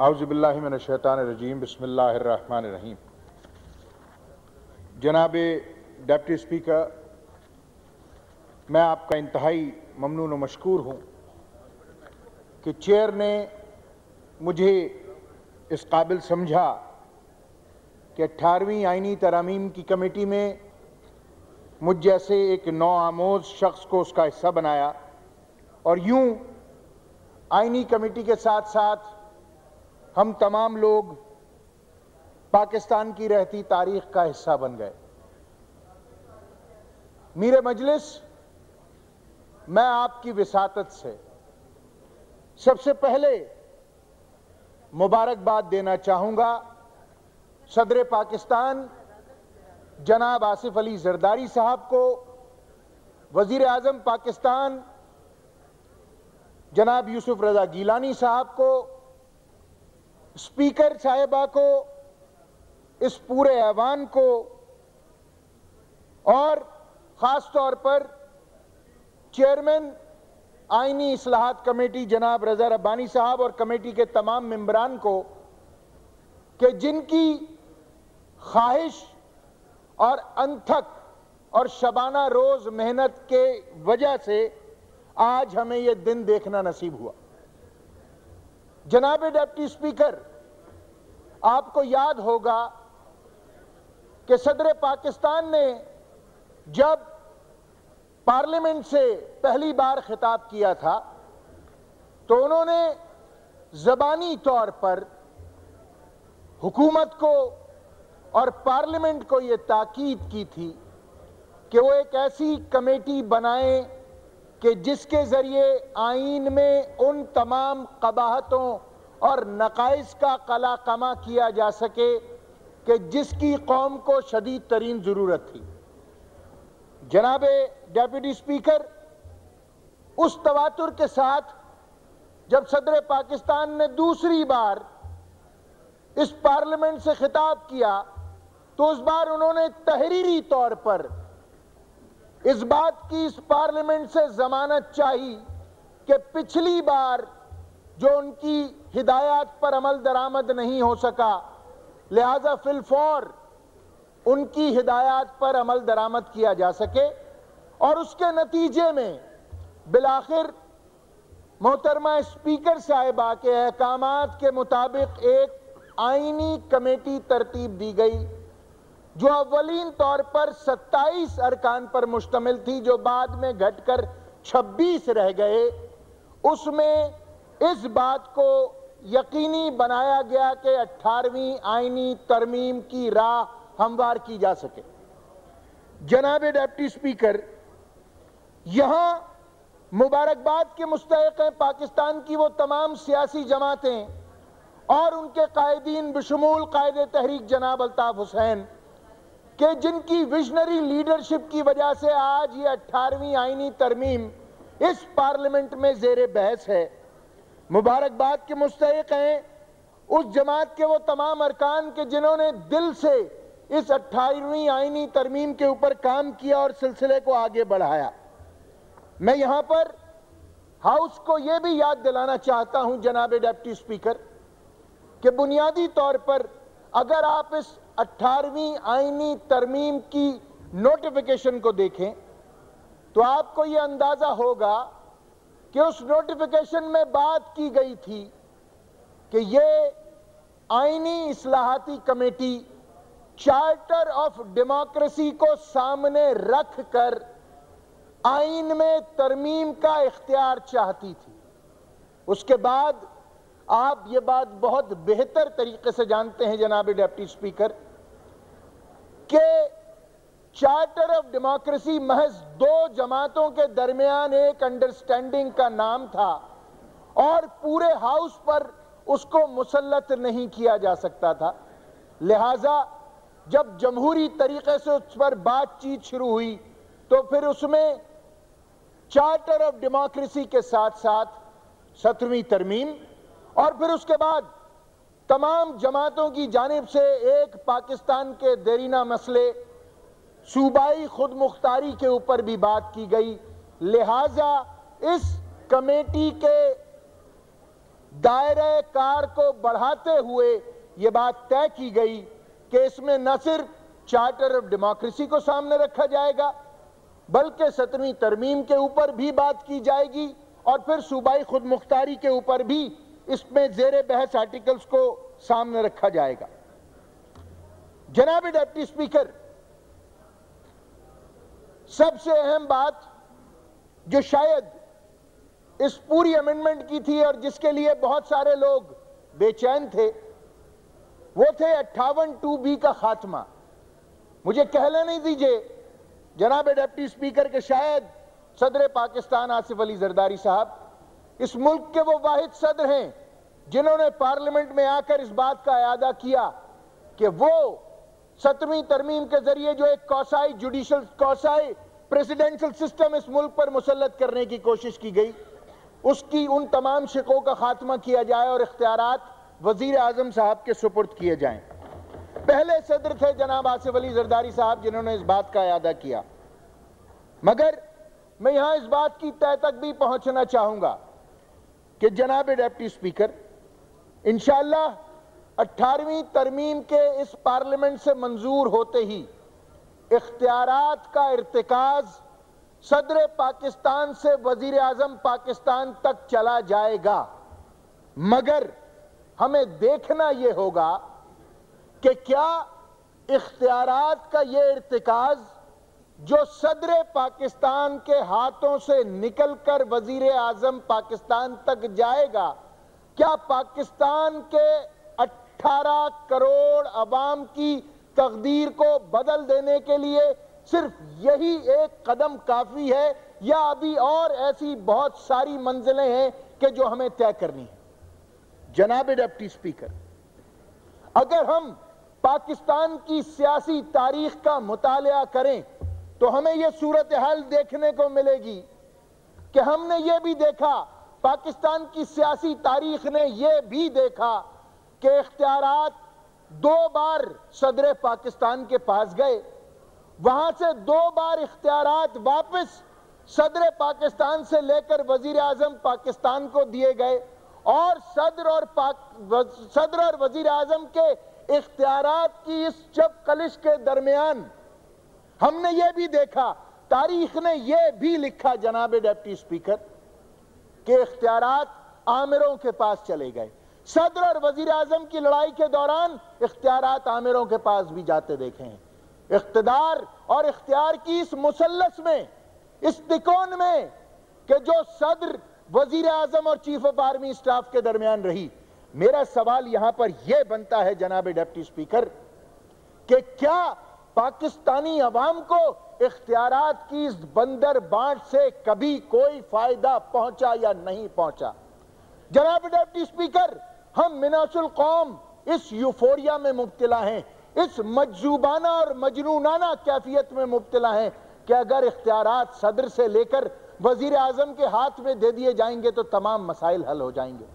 اعوذ باللہ من الشیطان الرجیم بسم اللہ الرحمن الرحیم۔ جناب ڈپٹی اسپیکر، میں آپ کا انتہائی ممنون و مشکور ہوں کہ چیئر نے مجھے اس قابل سمجھا کہ 18ویں آئینی ترامیم کی کمیٹی میں مجھ جیسے ایک نو آموز شخص کو اس کا حصہ بنایا، اور یوں آئینی کمیٹی کے ساتھ ساتھ ہم تمام لوگ پاکستان کی رہتی تاریخ کا حصہ بن گئے۔ میرے مجلس، میں آپ کی وساطت سے سب سے پہلے مبارکباد دینا چاہوں گا صدر پاکستان جناب آصف علی زرداری صاحب کو، وزیر اعظم پاکستان جناب یوسف رضا گیلانی صاحب کو، اسپیکر صاحبہ کو، اس پورے ایوان کو، اور خاص طور پر چیئرمین آئینی اصلاحات کمیٹی جناب رضا ربانی صاحب اور کمیٹی کے تمام ممبران کو، کہ جن کی خواہش اور انتھک اور شبانہ روز محنت کے وجہ سے آج ہمیں یہ دن دیکھنا نصیب ہوا۔ جناب ڈپٹی اسپیکر، آپ کو یاد ہوگا کہ صدر پاکستان نے جب پارلیمنٹ سے پہلی بار خطاب کیا تھا تو انہوں نے زبانی طور پر حکومت کو اور پارلیمنٹ کو یہ تاکید کی تھی کہ وہ ایک ایسی کمیٹی بنائیں کہ جس کے ذریعے آئین میں ان تمام قباحتوں اور نقائص کا قلع کما کیا جا سکے کہ جس کی قوم کو شدید ترین ضرورت تھی۔ جناب ڈیپٹی اسپیکر، اس تواتر کے ساتھ جب صدر پاکستان نے دوسری بار اس پارلیمنٹ سے خطاب کیا تو اس بار انہوں نے تحریری طور پر اس بات کی اس پارلیمنٹ سے ضمانت چاہی کہ پچھلی بار جو ان کی ہدایات پر عمل درآمد نہیں ہو سکا، لہذا فی الفور ان کی ہدایات پر عمل درآمد کیا جا سکے، اور اس کے نتیجے میں بالآخر محترمہ اسپیکر صاحبہ کے احکامات کے مطابق ایک آئینی کمیٹی ترتیب دی گئی جو اولین طور پر 27 ارکان پر مشتمل تھی، جو بعد میں گھٹ کر 26 رہ گئے۔ اس میں اس بات کو یقینی بنایا گیا کہ 18ویں آئینی ترمیم کی راہ ہموار کی جا سکے۔ جناب ڈپٹی اسپیکر، یہاں مبارکباد کے مستحق ہیں پاکستان کی وہ تمام سیاسی جماعتیں اور ان کے قائدین بشمول قائد تحریک جناب الطاف حسین، کہ جن کی ویژنری لیڈرشپ کی وجہ سے آج یہ 18ویں آئینی ترمیم اس پارلیمنٹ میں زیر بحث ہے۔ مبارکباد کے مستحق ہیں اس جماعت کے وہ تمام ارکان کہ جنہوں نے دل سے اس 18ویں آئینی ترمیم کے اوپر کام کیا اور سلسلے کو آگے بڑھایا۔ میں یہاں پر ہاؤس کو یہ بھی یاد دلانا چاہتا ہوں جناب ڈپٹی اسپیکر کہ بنیادی طور پر اگر آپ اس 18ویں آئینی ترمیم کی نوٹیفیکیشن کو دیکھیں تو آپ کو یہ اندازہ ہوگا کہ اس نوٹیفیکیشن میں بات کی گئی تھی کہ یہ آئینی اصلاحاتی کمیٹی چارٹر آف ڈیموکریسی کو سامنے رکھ کر آئین میں ترمیم کا اختیار چاہتی تھی۔ اس کے بعد آپ یہ بات بہت بہتر طریقے سے جانتے ہیں جناب ڈپٹی اسپیکر کہ چارٹر آف ڈیموکریسی محض 2 جماعتوں کے درمیان ایک انڈرسٹینڈنگ کا نام تھا اور پورے ہاؤس پر اس کو مسلط نہیں کیا جا سکتا تھا۔ لہٰذا جب جمہوری طریقے سے اس پر بات چیت شروع ہوئی تو پھر اس میں چارٹر آف ڈیموکریسی کے ساتھ ساتھ 17ویں ترمیم اور پھر اس کے بعد تمام جماعتوں کی جانب سے ایک پاکستان کے دیرینہ مسئلے صوبائی خود مختاری کے اوپر بھی بات کی گئی۔ لہٰذا اس کمیٹی کے دائرہ کار کو بڑھاتے ہوئے یہ بات طے کی گئی کہ اس میں نہ صرف چارٹر آف ڈیموکریسی کو سامنے رکھا جائے گا بلکہ 17ویں ترمیم کے اوپر بھی بات کی جائے گی اور پھر صوبائی خود مختاری کے اوپر بھی اس میں زیر بحث آرٹیکلز کو سامنے رکھا جائے گا۔ جناب ڈپٹی اسپیکر، سب سے اہم بات جو شاید اس پوری امینڈمنٹ کی تھی اور جس کے لیے بہت سارے لوگ بے چین تھے، وہ تھے 58(2)B کا خاتمہ۔ مجھے کہنے نہیں دیجئے جناب ڈپٹی اسپیکر کہ شاید صدر پاکستان آصف علی زرداری صاحب اس ملک کے وہ واحد صدر ہیں جنہوں نے پارلیمنٹ میں آ کر اس بات کا اعادہ کیا کہ وہ 17ویں ترمیم کے ذریعے جو ایک کوسائی پریزیڈنشل سسٹم اس ملک پر مسلط کرنے کی کوشش کی گئی، اس کی ان تمام شقوں کا خاتمہ کیا جائے اور اختیارات وزیر اعظم صاحب کے سپرد کیے جائیں۔ پہلے صدر تھے جناب آصف علی زرداری صاحب جنہوں نے اس بات کا اعادہ کیا، مگر میں یہاں اس بات کی تہ تک بھی پہنچنا چاہوں گا کہ جناب ڈپٹی اسپیکر انشاءاللہ 18ویں ترمیم کے اس پارلیمنٹ سے منظور ہوتے ہی اختیارات کا ارتکاز صدر پاکستان سے وزیر اعظم پاکستان تک چلا جائے گا، مگر ہمیں دیکھنا یہ ہوگا کہ کیا اختیارات کا یہ ارتکاز جو صدر پاکستان کے ہاتھوں سے نکل کر وزیر اعظم پاکستان تک جائے گا، کیا پاکستان کے 18 کروڑ عوام کی تقدیر کو بدل دینے کے لیے صرف یہی ایک قدم کافی ہے یا ابھی اور ایسی بہت ساری منزلیں ہیں کہ جو ہمیں طے کرنی ہیں؟ جناب ڈپٹی اسپیکر، اگر ہم پاکستان کی سیاسی تاریخ کا مطالعہ کریں تو ہمیں یہ صورتحال دیکھنے کو ملے گی کہ ہم نے یہ بھی دیکھا، پاکستان کی سیاسی تاریخ نے یہ بھی دیکھا کہ اختیارات 2 بار صدر پاکستان کے پاس گئے، وہاں سے 2 بار اختیارات واپس صدر پاکستان سے لے کر وزیر اعظم پاکستان کو دیے گئے، اور صدر اور وزیر اعظم کے اختیارات کی اس چپقلش کے درمیان ہم نے یہ بھی دیکھا، تاریخ نے یہ بھی لکھا جناب ڈپٹی اسپیکر کہ اختیارات آمروں کے پاس چلے گئے۔ صدر اور وزیر اعظم کی لڑائی کے دوران اختیارات آمروں کے پاس بھی جاتے دیکھے ہیں۔ اقتدار اور اختیار کی اس مثلث میں، اس تکون میں کہ جو صدر، وزیر اعظم اور چیف آف آرمی اسٹاف کے درمیان رہی، میرا سوال یہاں پر یہ بنتا ہے جناب ڈپٹی اسپیکر کہ کیا پاکستانی عوام کو اختیارات کی اس بندر بانٹ سے کبھی کوئی فائدہ پہنچا یا نہیں پہنچا؟ جناب ڈپٹی اسپیکر، ہم مناص القوم اس یوفوریا میں مبتلا ہیں، اس مجذوبانہ اور مجنونانہ کیفیت میں مبتلا ہیں کہ اگر اختیارات صدر سے لے کر وزیر اعظم کے ہاتھ میں دے دیے جائیں گے تو تمام مسائل حل ہو جائیں گے۔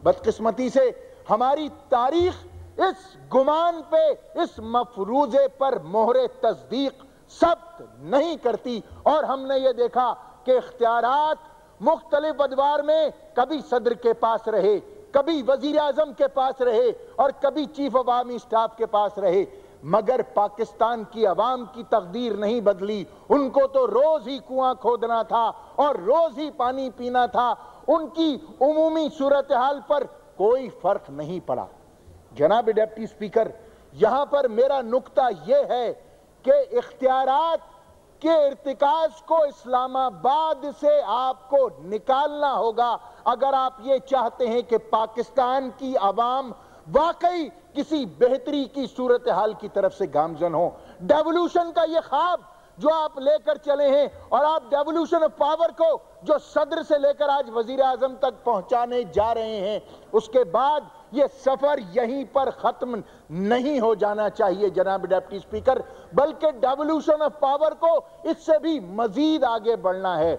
بدقسمتی سے ہماری تاریخ اس گمان پہ، اس مفروضے پر مہر تصدیق ثبت نہیں کرتی، اور ہم نے یہ دیکھا کہ اختیارات مختلف ادوار میں کبھی صدر کے پاس رہے، کبھی وزیر اعظم کے پاس رہے اور کبھی چیف آف آرمی اسٹاف کے پاس رہے، مگر پاکستان کی عوام کی تقدیر نہیں بدلی۔ ان کو تو روز ہی کنواں کھودنا تھا اور روز ہی پانی پینا تھا، ان کی عمومی صورتحال پر کوئی فرق نہیں پڑا۔ جناب ڈپٹی اسپیکر، یہاں پر میرا نقطہ یہ ہے کہ اختیارات کے ارتکاز کو اسلام آباد سے آپ کو نکالنا ہوگا اگر آپ یہ چاہتے ہیں کہ پاکستان کی عوام واقعی کسی بہتری کی صورتحال کی طرف سے گامزن ہو۔ ڈیولوشن کا یہ خواب جو آپ لے کر چلے ہیں، اور آپ ڈیولوشن آف پاور کو جو صدر سے لے کر آج وزیر اعظم تک پہنچانے جا رہے ہیں، اس کے بعد یہ سفر یہیں پر ختم نہیں ہو جانا چاہیے جناب ڈپٹی اسپیکر، بلکہ ڈیولوشن آف پاور کو اس سے بھی مزید آگے بڑھنا ہے۔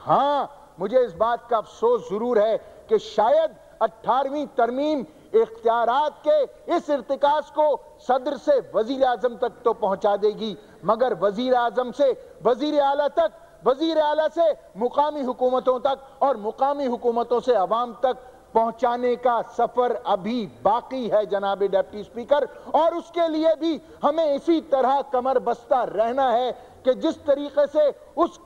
ہاں، مجھے اس بات کا افسوس ضرور ہے کہ شاید 18ویں ترمیم اختیارات کے اس ارتکاز کو صدر سے وزیر اعظم تک تو پہنچا دے گی، مگر وزیر اعظم سے وزیر اعلیٰ تک، وزیر اعلیٰ سے مقامی حکومتوں تک اور مقامی حکومتوں سے عوام تک پہنچانے کا سفر ابھی باقی ہے جناب ڈیپٹی سپیکر، اور اس کے لیے بھی ہمیں اسی طرح کمر بستہ رہنا ہے کہ جس طریقے سے اس